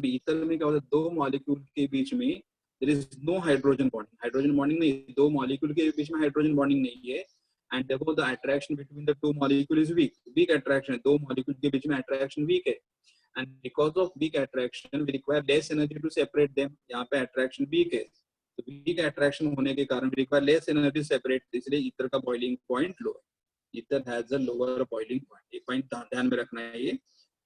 ईथर में क्या होता है? दो मॉलिक्यूल के बीच में there is no hydrogen bonding, hydrogen bonding नहीं, दो मॉलिक्यूल के बीच में हाइड्रोजन बॉन्डिंग नहीं है and therefore the attraction between the two molecule is weak attraction, दो मॉलिक्यूल के बीच में अट्रैक्शन वीक है and because of weak attraction we require less energy to separate them। यहाँ पे अट्रैक्शन वीक है तो वीक अट्रैक्शन होने के कारण रिक्वायर लेस एनर्जी सेपरेट, इसलिए ईथर का बॉइलिंग पॉइंट लो है। Ether has a lower boiling point. एक पॉइंट ध्यान में रखना है ये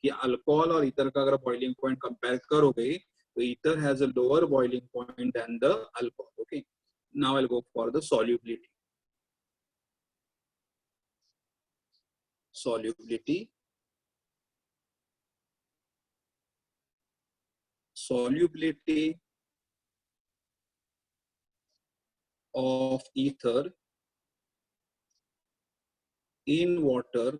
कि अल्कोहल और ईथर का अगर बॉइलिंग पॉइंट कंपेयर करोगे तो ether has a lower boiling point than the alcohol. Okay, Now I'll go for the solubility. Solubility. Solubility of ether in water.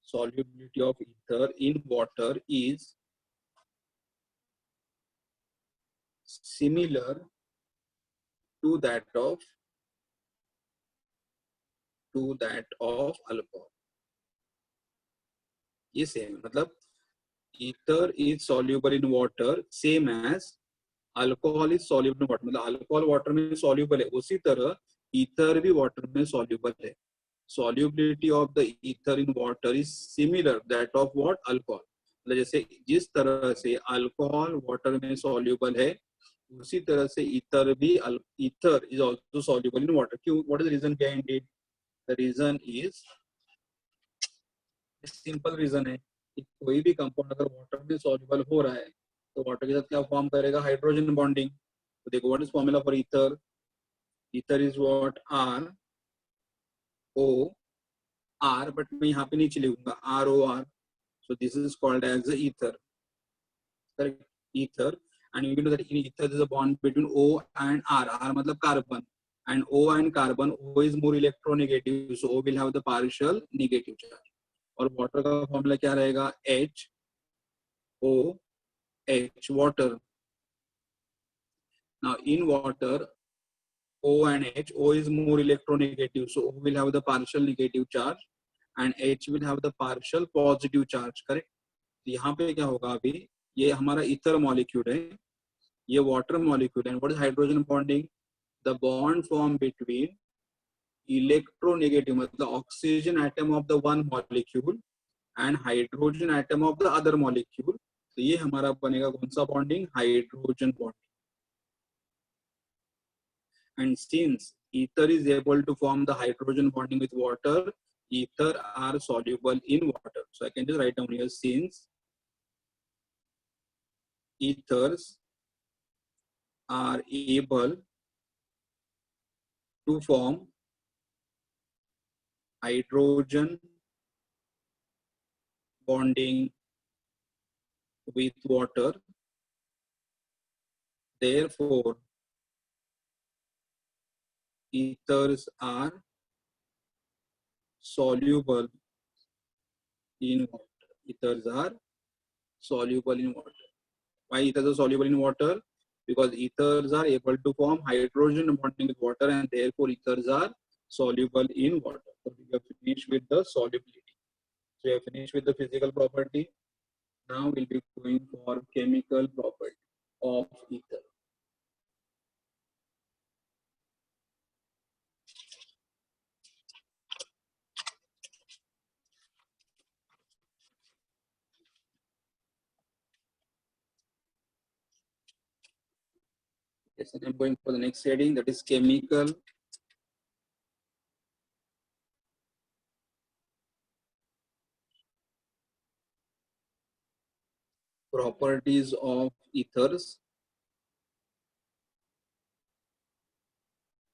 Solubility of ether in water is similar to that of alcohol. ये same मतलब ether is soluble in water same as alcohol is soluble in water. मतलब alcohol water में soluble है, उसी तरह ether भी water में soluble है. Solubility of the ether in water is similar that of what alcohol. मतलब जैसे जिस तरह से alcohol water में soluble है, उसी तरह से ether भी ether is also soluble in water. क्यों? What is the reason behind it? The reason is simple reason है कि कोई भी कंपाउंड अगर वाटर में सॉल्युबल हो रहा है तो वाटर के साथ क्या फॉर्म करेगा? Hydrogen bonding. तो देखो what is formula for ether. Ether is what? R O R, but मैं यहाँ पे नीचे लिखूंगा R O R. So this is called as ether. Ether. and you know that in ether there is a bond between O and R. R मतलब carbon, and O and carbon, O is more electronegative, so O will have the partial negative charge. और water का formula क्या रहेगा? H O H, water. Now in water O and H, O is more electronegative, so O will have the partial negative charge and H will have the partial positive charge. correct? यहाँ पे क्या होगा? अभी ये हमारा ether molecule है, ये water molecule है. What is hydrogen bonding? The bond form between electronegative मतलब oxygen atom of the one molecule and hydrogen atom of the other molecule. तो ये हमारा बनेगा कौन सा bonding? Hydrogen bonding. And since ether is able to form the hydrogen bonding with water, ether are soluble in water. So I can just write down here, since ethers are able to form hydrogen bonding with water, therefore ethers are soluble in water. Ethers are soluble in water. Why ethers are soluble in water? Because ethers are able to form hydrogen bonding with water and therefore ethers are soluble in water. So we have finished with the solubility. So we have finished with the physical property. Now we'll be going for chemical property of ether. Yes, and I'm going for the next heading, that is chemical properties of ethers.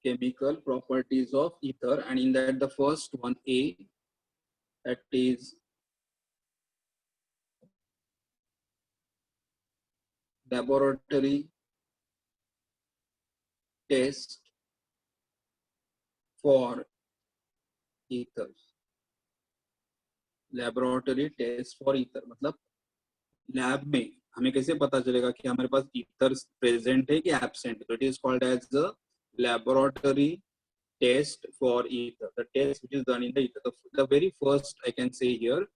Chemical properties of ether, and in that the first one, A, that is laboratory test for ethers. Laboratory test for ether मतलब lab में हमें कैसे पता चलेगा कि हमारे पास ethers present है कि एब्सेंट है? तो it is called as the laboratory test for ether. The test which is done in the ether. The very first I can say here,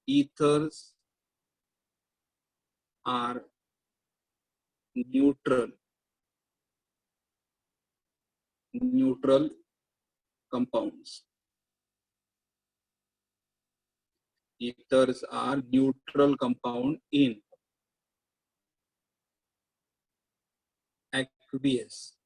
ethers are neutral compounds. Ethers are neutral compound in aqueous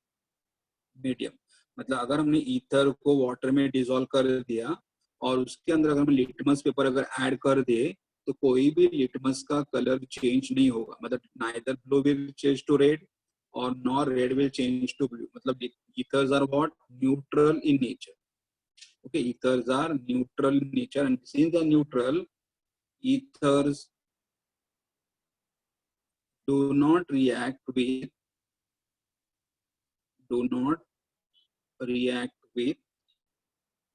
medium. मतलब अगर हमने ether को water में dissolve कर दिया और उसके अंदर अगर हम लिटमस पेपर अगर ऐड कर दिए तो कोई भी लिटमस का कलर चेंज नहीं होगा. मतलब neither blue will change to red or nor red will change to blue. मतलब ethers are what? Neutral in nature. Okay, ethers are neutral in nature, and since they are neutral, ethers do not react with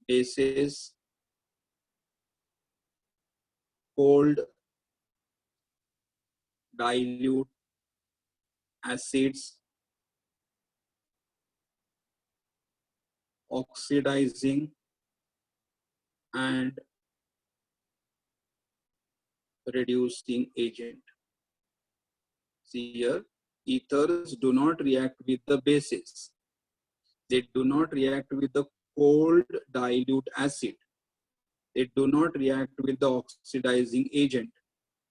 bases, cold, dilute, acids, oxidizing, and reducing agent. See here, ethers do not react with the bases. They do not react with the cold dilute acid. They do not react with the oxidizing agent.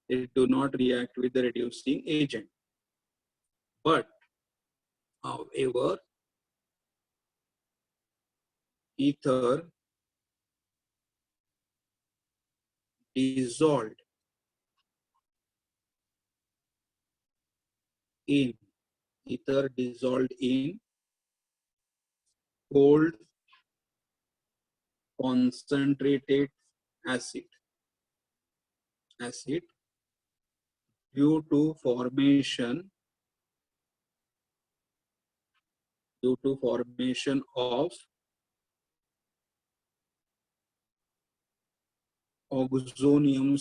They do not react with the reducing agent. But, however, ether dissolved in cold concentrated acid due to formation of oxonium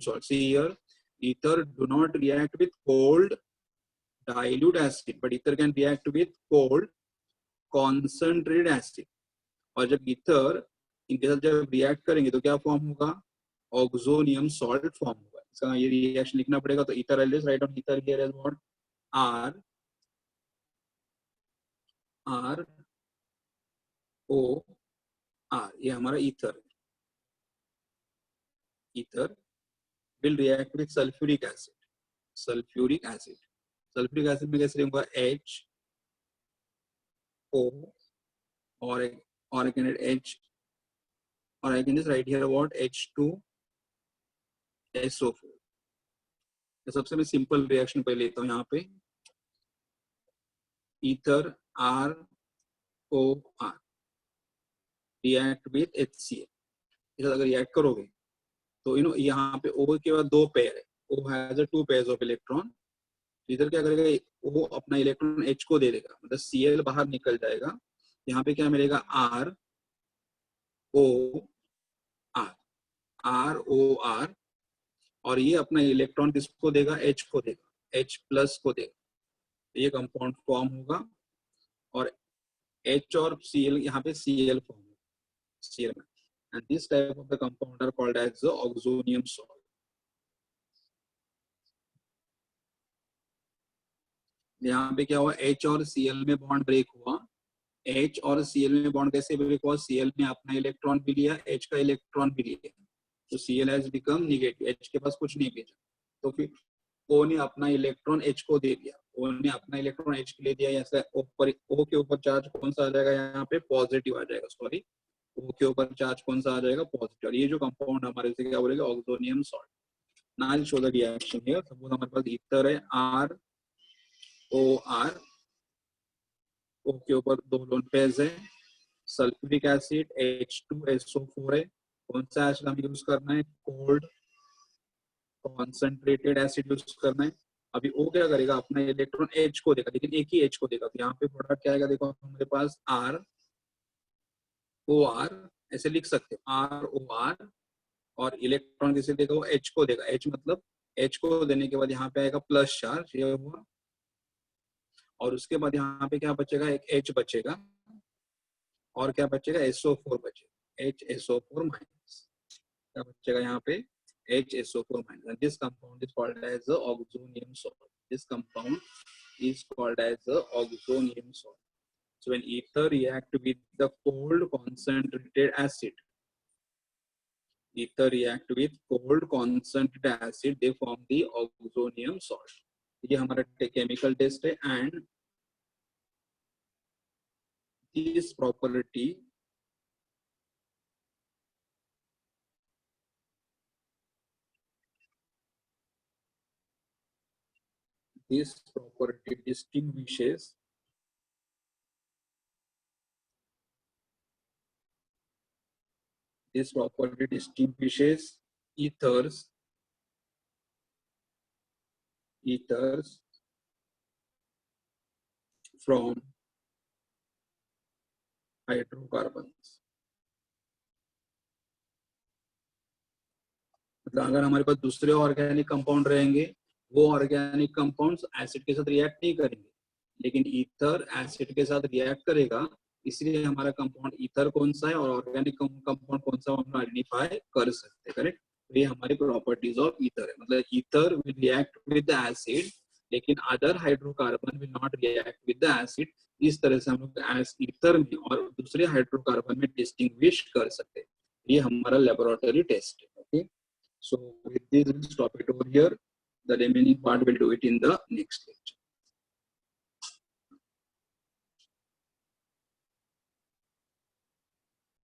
salt. See here, ether do not react with cold dilute acid, but ether can react with cold concentrated acid. और जब ether इनके साथ जब react करेंगे तो क्या form होगा? Oxonium salt form होगा. इसका ये रिएक्शन लिखना पड़ेगा. तो ether I just write on ether here as what? ROR. ये हमारा ether will react with sulfuric acid. sulfuric acid में कैसे होगा? HO, or I can add H, or I can just write here what? H2SO4. तो सबसे मैं simple reaction पहले लेता हूँ यहाँ पे. Ether ROR react with HCl. इधर अगर रिएक्ट करोगे तो यहाँ पे O के बाद दो पेयर है. O has 2 pairs of electron. इधर क्या करेगा? O अपना इलेक्ट्रॉन H को दे देगा, मतलब Cl बाहर निकल जाएगा. यहाँ पे क्या मिलेगा? ROR, और ये अपना इलेक्ट्रॉन किसको देगा? H को देगा, H प्लस को देगा. ये कंपाउंड फॉर्म होगा और H और Cl यहाँ पे Cl फॉर्म होगा. Cl में, and this type of the compound are called as the oxonium salt. यहाँ पे क्या हुआ? H और Cl में बॉन्ड ब्रेक हुआ. H और Cl में बॉन्ड कैसे ब्रेक हुआ? Cl ने अपना इलेक्ट्रॉन भी लिया, H का इलेक्ट्रॉन भी लिया, तो Cl has become negative. H के पास कुछ नहीं भेजा, तो फिर O ने अपना इलेक्ट्रॉन H को दे दिया. O ने अपना इलेक्ट्रॉन H को ले दिया. ऐसा O के ऊपर चार्ज कौन सा आ जाएगा? यहाँ पे पॉजिटिव आ जाएगा. सॉरी, O के ऊपर चार्ज कौन सा आ जाएगा? पॉजिटिव. और ये जो कंपाउंड हमारे से क्या बोलेगा? Oxonium salt. Now I show the reaction here. Suppose हमारे पास ईथर है ROR, O के ऊपर दो लोन पेयर्स है. सल्फ्यूरिक एसिड H2SO4 है. कौन सा एसिड हम यूज करना है? कोल्ड कॉन्सेंट्रेटेड एसिड यूज करना है. अभी O क्या करेगा? अपना इलेक्ट्रॉन H को देगा, लेकिन एक ही H को देगा. तो यहाँ पे प्रोडक्ट क्या आएगा? देखो हमारे पास ROR ऐसे लिख सकते हो, ROR, और इलेक्ट्रॉन किसे देगा? वो H को देगा. H मतलब H को देने के बाद यहाँ पे आएगा प्लस चार्ज, ये हुआ. और उसके बाद यहाँ पे क्या बचेगा? एक H बचेगा, और क्या बचेगा? SO4 बचेगा. HSO4 माइनस क्या बचेगा यहाँ पे? HSO4 minus. And this compound is called as the oxonium salt. This compound is called as the oxonium salt. So when ether react with the cold concentrated acid, they form the oxonium salt. ये हमारा chemical test है, and this property this property distinguishes ethers from hydrocarbons. मतलब अगर हमारे पास दूसरे organic compound रहेंगे, वो organic compounds acid के साथ रिएक्ट नहीं करेंगे, लेकिन ईथर एसिड के साथ रिएक्ट करेगा, इसलिए हमारा कंपाउंड ईथर कौन सा है और ऑर्गेनिक कंपाउंड कौन सा हम आइडेंटिफाई कर सकते हैं, करेक्ट। तो ये हमारी प्रॉपर्टीज ऑफ ईथर है, मतलब ether will react with the acid लेकिन other hydrocarbon will not react with the acid. इस तरह से हम लोग ईथर में और दूसरे हाइड्रोकार्बन में डिस्टिंग्विश कर सकते हैं। ये हमारा लेबोरेटरी टेस्ट है, okay. So with this, we'll stop it over here. The remaining part we'll do it in the next lecture.